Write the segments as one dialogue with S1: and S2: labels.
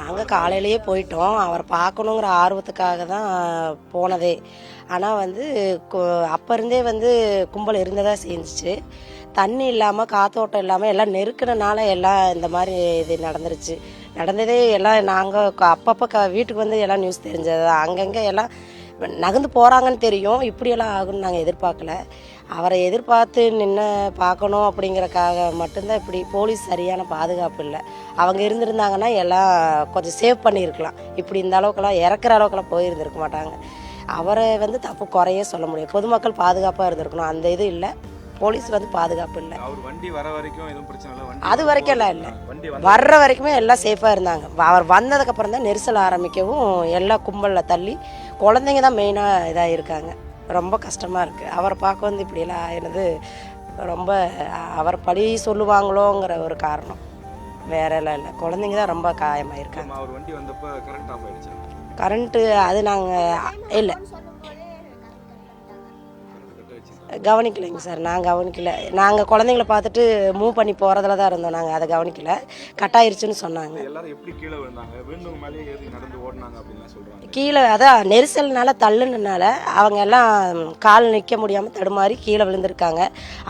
S1: நாங்கள் காலையிலேயே போயிட்டோம். அவரை பார்க்கணுங்கிற ஆர்வத்துக்காக தான் போனதே. ஆனால் வந்து அப்போ இருந்தே வந்து கும்பல் இருந்ததாக செஞ்சிச்சு. தண்ணி இல்லாமல் காத்தோட்டம் இல்லாமல் எல்லாம் நெருக்கினால எல்லாம் இந்த மாதிரி இது நடந்துருச்சு. நடந்ததே எல்லாம் நாங்கள் அப்பப்போ வீட்டுக்கு வந்து எல்லாம் நியூஸ் தெரிஞ்சது. அங்கங்கே எல்லாம் நகர்ந்து போகிறாங்கன்னு தெரியும். இப்படியெல்லாம் ஆகுன்னு நாங்கள் எதிர்பார்க்கல. அவரை எதிர்பார்த்து நின்று பார்க்கணும் அப்படிங்கிறக்காக மட்டும்தான் இப்படி. போலீஸ் சரியான பாதுகாப்பு இல்லை. அவங்க இருந்திருந்தாங்கன்னா எல்லாம் கொஞ்சம் சேவ் பண்ணியிருக்கலாம். இப்படி இந்த அளவுக்குலாம் இறக்குற அளவுக்குலாம் போயிருந்துருக்க மாட்டாங்க. அவரை வந்து தப்பு குறையே சொல்ல முடியும். பொதுமக்கள் பாதுகாப்பாக இருந்திருக்கணும். அந்த இது இல்லை. போலீஸ் வந்து பாதுகாப்பு இல்லை.
S2: அவர் வண்டி வர வரைக்கும் எதுவும் பிரச்சனை இல்லை.
S1: அது வரைக்கும் எல்லாம் இல்லை. வர்ற வரைக்குமே எல்லாம் சேஃபாக இருந்தாங்க. அவர் வந்ததுக்கப்புறம் தான் நெரிசல் ஆரம்பிக்கவும் எல்லாம் கும்பலில் தள்ளி குழந்தைங்க தான் மெயினாக இதாக இருக்காங்க. ரொம்ப கஷ்டமாக இருக்குது. அவரை பார்க்க வந்து இப்படியெல்லாம் ஆயினது ரொம்ப. அவர் பழி சொல்லுவாங்களோங்கிற ஒரு காரணம், வேற எல்லாம் இல்லை. குழந்தைங்க தான் ரொம்ப காயமாயிருக்காங்க.
S2: அவர் வண்டி வந்தப்போ கரண்ட் ஆஃப் ஆயிடுச்சு.
S1: கரண்ட்டு அது நாங்கள் இல்லை கவனிக்கலைங்க சார். நாங்கள் கவனிக்கல. நாங்கள் குழந்தைங்கள பார்த்துட்டு மூவ் பண்ணி போகிறதுல தான் இருந்தோம். நாங்கள் அதை கவனிக்கல. கட் ஆயிருச்சுன்னு சொன்னாங்க.
S2: எல்லாரும் எப்படி கீழே விழுந்தாங்க? விழுந்தவங்க மேலே ஏறி நடந்து ஓடினாங்க அப்படின்னு சொல்கிறாங்க.
S1: கீழே அதான் நெரிசல்னால தள்ளுனால அவங்க எல்லாம் கால் நிற்க முடியாமல் தடுமாறி கீழே விழுந்திருக்காங்க.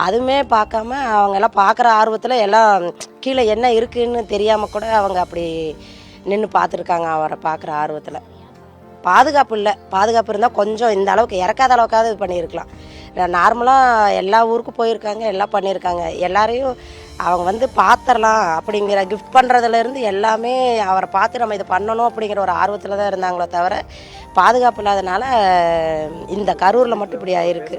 S1: அதுவுமே பார்க்காம அவங்க எல்லாம் பார்க்குற ஆர்வத்தில் எல்லாம் கீழே என்ன இருக்குன்னு தெரியாமல் கூட அவங்க அப்படி நின்று பார்த்துருக்காங்க. அவரை பார்க்குற ஆர்வத்தில். பாதுகாப்பு இல்லை. பாதுகாப்பு இருந்தால் கொஞ்சம் இந்த அளவுக்கு இறக்காத அளவுக்காவது இது பண்ணியிருக்கலாம். நார்மலாக எல்லா ஊருக்கும் போயிருக்காங்க, எல்லாம் பண்ணியிருக்காங்க. எல்லாரையும் அவங்க வந்து பார்த்துடலாம் அப்படிங்கிற கிஃப்ட் பண்ணுறதுலேருந்து எல்லாமே அவரை பார்த்து நம்ம இதை பண்ணணும் அப்படிங்கிற ஒரு ஆர்வத்தில் தான் இருந்தாங்களோ தவிர பாதுகாப்பு இல்லாதனால இந்த கரூரில் மட்டும் இப்படி ஆயிருக்கு.